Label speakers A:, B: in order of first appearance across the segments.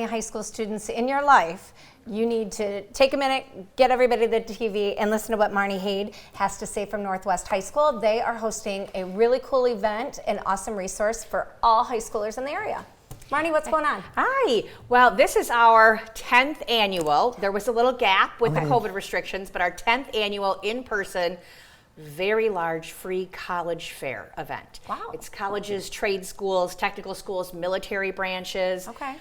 A: high school students in your life, you need to take a minute, get everybody to the TV, and listen to what Marnie Hade has to say from Northwest High School. They are hosting a really cool event, an awesome resource for all high schoolers in the area. Marnie, what's going on?
B: Hi. Well, this is our 10th annual. There was a little gap with the COVID restrictions, but our 10th annual in-person, very large free college fair event.
A: Wow.
B: It's colleges, trade schools, technical schools, military branches.
A: Okay.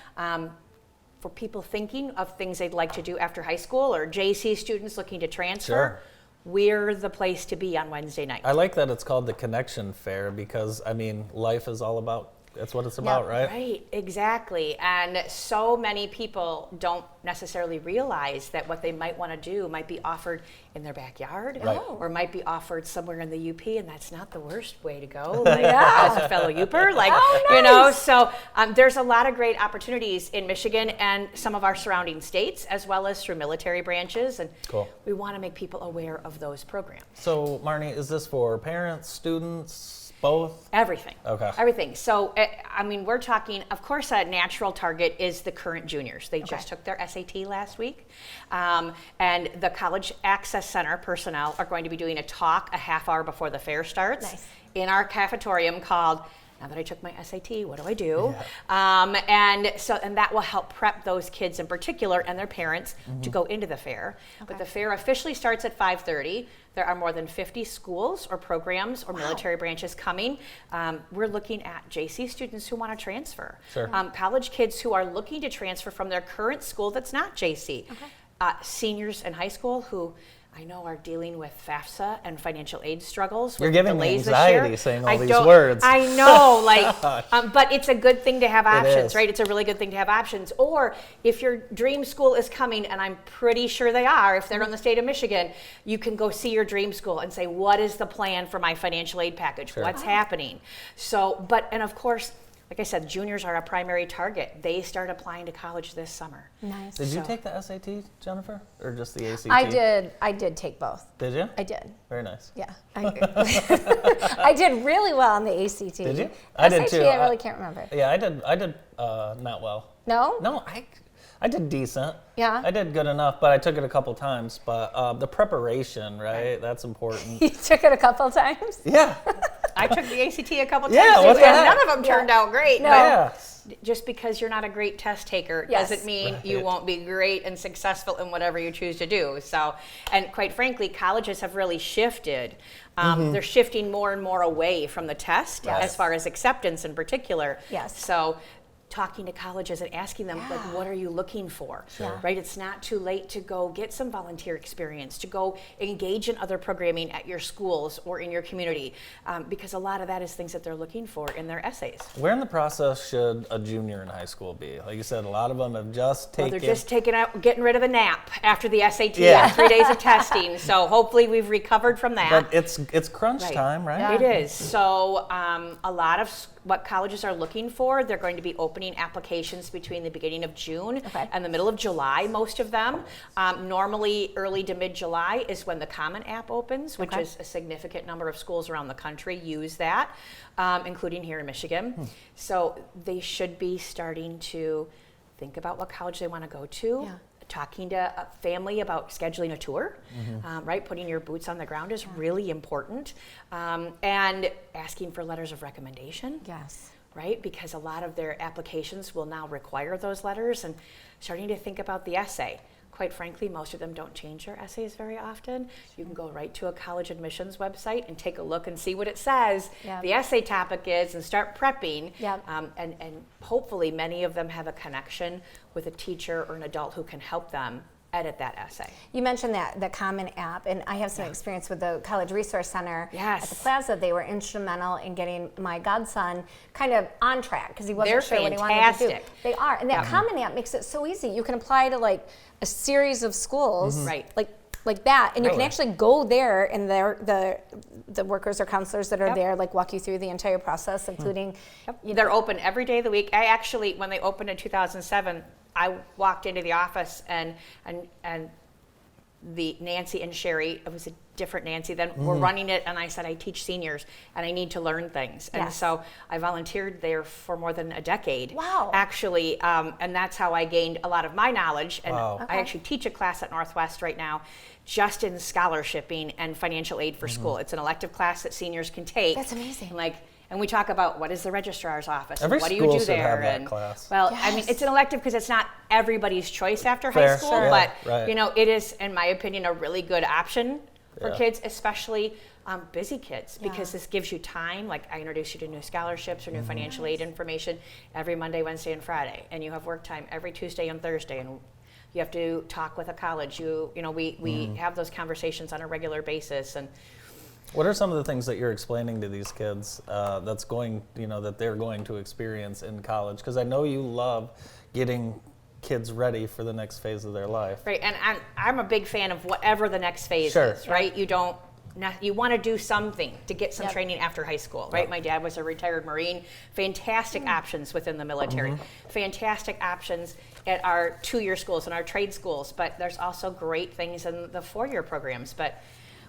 B: For people thinking of things they'd like to do after high school, or JC students looking to transfer,
C: Sure.
B: we're the place to be on Wednesday night.
C: I like that it's called the Connection Fair because, I mean, life is all about, that's what it's about, right?
B: Right, exactly. And so many people don't necessarily realize that what they might want to do might be offered in their backyard,
C: Right.
B: or might be offered somewhere in the UP, and that's not the worst way to go. Like, as a fellow UPer, like, you know, so there's a lot of great opportunities in Michigan and some of our surrounding states, as well as through military branches, and
C: Cool.
B: we want to make people aware of those programs.
C: So, Marnie, is this for parents, students, both?
B: Everything.
C: Okay.
B: Everything. So, I mean, we're talking, of course, a natural target is the current juniors. They just took their SAT last week. And the College Access Center personnel are going to be doing a talk a half hour before the fair starts in our cafetorium called Now That I Took My SAT, What Do I Do?
C: Yeah.
B: And that will help prep those kids in particular and their parents to go into the fair. But the fair officially starts at 5:30. There are more than 50 schools or programs or military branches coming. We're looking at JC students who want to transfer.
C: Sure.
B: College kids who are looking to transfer from their current school that's not JC. Seniors in high school who I know are dealing with FAFSA and financial aid struggles.
C: You're
B: with
C: giving me
B: delays
C: anxiety
B: this
C: saying
B: year.
C: all these words.
B: I know, like, but it's a good thing to have options,
C: is.
B: right? It's a really good thing to have options. Or if your dream school is coming, and I'm pretty sure they are, if they're in the state of Michigan, you can go see your dream school and say, what is the plan for my financial aid package?
C: Sure.
B: What's happening? So, and of course, like I said, juniors are a primary target. They start applying to college this summer.
A: Nice.
C: Did you take the SAT, Jennifer, or just the ACT?
A: I did take both.
C: Did you?
A: I did.
C: Very nice.
A: Yeah. I did really well on the ACT.
C: Did you? I did too.
A: I really can't remember.
C: Yeah, I did not well.
A: No?
C: No, I did decent.
A: Yeah?
C: I did good enough, but I took it a couple times. But the preparation, right? That's important.
A: You took it a couple times?
C: Yeah.
B: I took the ACT a couple times,
C: Yeah,
B: too,
C: what the
B: and
C: heck?
B: none of them turned out great.
A: No.
B: but
C: Yeah.
B: Just because you're not a great test taker
A: Yes.
B: doesn't mean you
C: Right.
B: won't be great and successful in whatever you choose to do. So, and quite frankly, colleges have really shifted. They're shifting more and more away from the test
A: Yes.
B: as far as acceptance in particular.
A: Yes.
B: So, talking to colleges and asking them, like, what are you looking for?
A: Sure.
B: Right? It's not too late to go get some volunteer experience, to go engage in other programming at your schools or in your community, because a lot of that is things that they're looking for in their essays.
C: Where in the process should a junior in high school be? Like you said, a lot of them have just taken.
B: Well, they're just getting rid of the nap after the SAT
C: Yeah.
B: 3 days of testing. So hopefully we've recovered from that.
C: But it's crunch time, right?
A: Yeah.
B: It is. So a lot of what colleges are looking for, they're going to be opening applications between the beginning of June and the middle of July, most of them. Normally early to mid-July is when the Common App opens, which is a significant number of schools around the country use that, including here in Michigan. So they should be starting to think about what college they want to go to.
A: Yeah.
B: Talking to a family about scheduling a tour, right? Putting your boots on the ground is really important. And asking for letters of recommendation,
A: Yes.
B: right? Because a lot of their applications will now require those letters, and starting to think about the essay. Quite frankly, most of them don't change their essays very often. You can go right to a college admissions website and take a look and see what it says
A: Yeah.
B: the essay topic is, and start prepping.
A: Yeah.
B: And hopefully many of them have a connection with a teacher or an adult who can help them edit that essay.
A: You mentioned the Common App, and I have some experience with the College Resource Center
B: Yes.
A: at the Plaza. They were instrumental in getting my godson kind of on track because he wasn't
B: They're
A: sure what he wanted to do.
B: fantastic.
A: They are, and that Common App makes it so easy. You can apply to like a series of schools,
B: Right.
A: like that, and you can
C: Right.
A: actually go there, and the workers or counselors that are there like walk you through the entire process, including.
B: They're open every day of the week. I actually, when they opened in 2007, I walked into the office and the Nancy and Sherry, it was a different Nancy, then were running it, and I said, I teach seniors and I need to learn things. And so I volunteered there for more than a decade.
A: Wow.
B: Actually, and that's how I gained a lot of my knowledge. And
C: Wow.
B: I actually teach a class at Northwest right now just in scholarshiping and financial aid for school. It's an elective class that seniors can take.
A: That's amazing.
B: And we talk about what is the registrar's office,
C: Every
B: and what do
C: school
B: you do
C: should
B: there,
C: have that
B: and
C: class.
B: well, I mean,
A: Yes.
B: it's an elective because it's not everybody's choice after
C: Fair.
B: high school,
C: Sure.
B: but
C: Right.
B: you know, it is, in my opinion, a really good option for
C: Yeah.
B: kids, especially busy kids, because this gives you time. Like, I introduce you to new scholarships or new financial aid information every Monday, Wednesday, and Friday, and you have work time every Tuesday and Thursday, and you have to talk with a college. You know, we have those conversations on a regular basis. And
C: What are some of the things that you're explaining to these kids that they're going to experience in college? Because I know you love getting kids ready for the next phase of their life.
B: right, and I'm a big fan of whatever the next phase
C: Sure.
B: is, right? You want to do something to get some
A: Yep.
B: training after high school, right?
C: Yep.
B: My dad was a retired Marine. Fantastic options within the military. Fantastic options at our 2-year schools and our trade schools, but there's also great things in the 4-year programs. But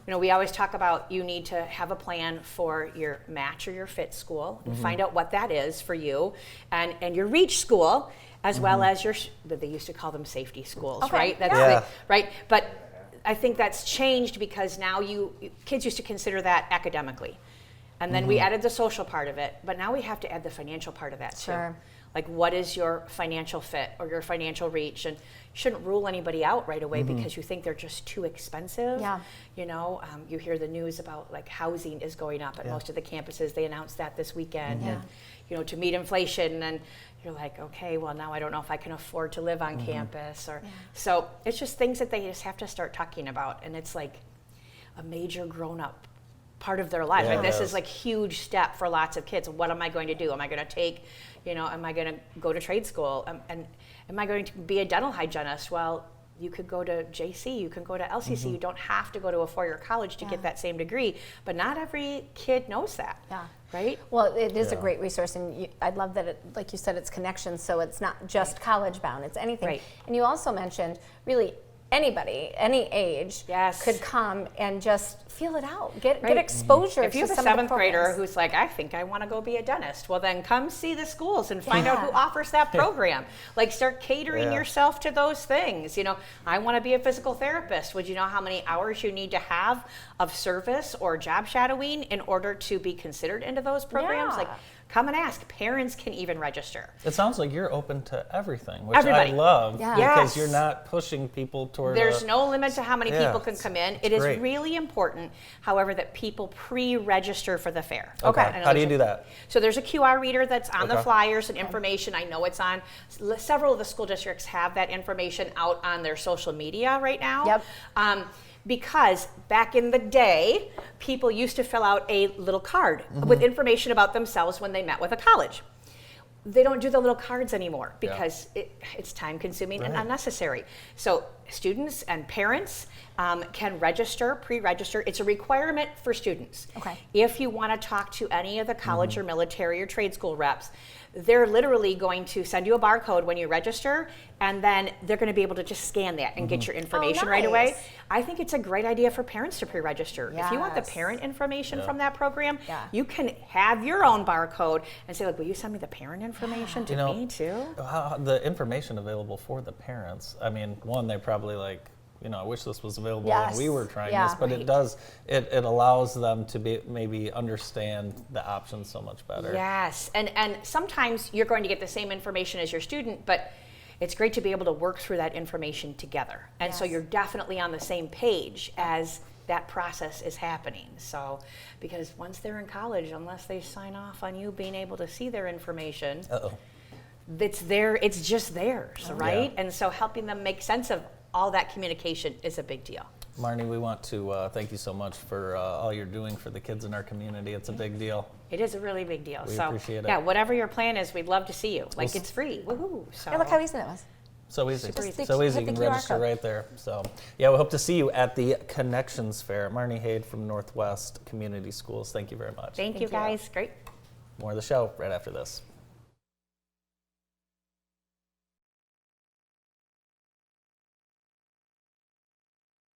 B: you know, we always talk about you need to have a plan for your match or your fit school and find out what that is for you, and your reach school, as well as they used to call them safety schools,
A: Okay.
B: right?
C: Yeah.
B: Right. But I think that's changed because now kids used to consider that academically. And then we added the social part of it, but now we have to add the financial part of that too.
A: Sure.
B: Like, what is your financial fit or your financial reach? And you shouldn't rule anybody out right away because you think they're just too expensive.
A: Yeah.
B: You know, you hear the news about like housing is going up at most of the campuses. They announced that this weekend. And, you know, to meet inflation, and you're like, okay, well, now I don't know if I can afford to live on campus. So it's just things that they just have to start talking about. And it's like a major grown-up part of their life.
C: Yeah,
B: Like, this
C: it
B: is like huge step for lots of kids. What am I going to do? Am I going to take, am I going to go to trade school? And am I going to be a dental hygienist? Well, you could go to JC, you can go to LCC. You don't have to go to a 4-year college to get that same degree, but not every kid knows that.
A: Yeah.
B: Right?
A: Well, it is a
C: Yeah.
A: great resource, and I love that, like you said, it's connections, so it's not just college bound, it's anything.
B: Right.
A: And you also mentioned, really, anybody, any age,
B: Yes.
A: could come and just feel it out, get
B: Right.
A: exposure
B: If
A: to
B: you have a
A: some of the
B: 7th grader
A: programs.
B: who's like, I think I want to go be a dentist, well, then come see the schools and find out
A: Yeah.
B: who offers that program. Like, start catering
C: Yeah.
B: yourself to those things. You know, I want to be a physical therapist. Would you know how many hours you need to have of service or job shadowing in order to be considered into those programs?
A: Yeah.
B: Like, come and ask. Parents can even register.
C: It sounds like you're open to everything, which
B: Everybody.
C: I love
A: Yeah.
C: because
B: Yes.
C: you're not pushing people toward.
B: There's no limit to how many
C: Yeah,
B: people can come in. It is
C: great.
B: really important, however, that people pre-register for the fair.
C: Okay.
B: I know
C: How do you
B: there's
C: do that?
B: So there's a QR reader that's on the
C: Okay.
B: flyers and information. I know it's on. Several of the school districts have that information out on their social media right now.
A: Yep.
B: Because back in the day, people used to fill out a little card with information about themselves when they met with a college. They don't do the little cards anymore because it's time consuming and
C: Right.
B: unnecessary. So students and parents can register, pre-register. It's a requirement for students.
A: Okay.
B: If you want to talk to any of the college or military or trade school reps, they're literally going to send you a barcode when you register, and then they're going to be able to just scan that and get your information right away.
A: nice.
B: I think it's a great idea for parents to pre-register. If you want the
A: Yes.
B: parent information from that program,
A: Yeah.
B: you can have your own barcode and say, like, will you send me the parent information to
C: You know,
B: me too?
C: The information available for the parents. I mean, one, they probably like, I wish this was available
A: Yes.
C: when we were trying
A: Yeah.
C: this, but it does. It allows them to maybe understand the options so much better.
B: Yes, and sometimes you're going to get the same information as your student, but it's great to be able to work through that information together. And so
A: Yes.
B: you're definitely on the same page as that process is happening. So, because once they're in college, unless they sign off on you being able to see their information, it's just theirs, right?
C: Yeah.
B: And so helping them make sense of all that communication is a big deal.
C: Marnie, we want to thank you so much for all you're doing for the kids in our community. It's a big deal.
B: It is a really big deal.
C: We
B: So,
C: appreciate it.
B: yeah, whatever your plan is, we'd love to see you. Like,
C: We'll
B: it's free. Woohoo. So.
A: Yeah, look how easy that was.
C: So easy.
B: Super easy.
C: So easy.
A: Hit
C: You
A: the
C: can
A: QR
C: register
A: code.
C: right there. So, yeah, we hope to see you at the Connections Fair. Marnie Hade from Northwest Community Schools. Thank you very much.
B: Thank you,
A: you.
B: guys. Great.
C: More of the show right after this.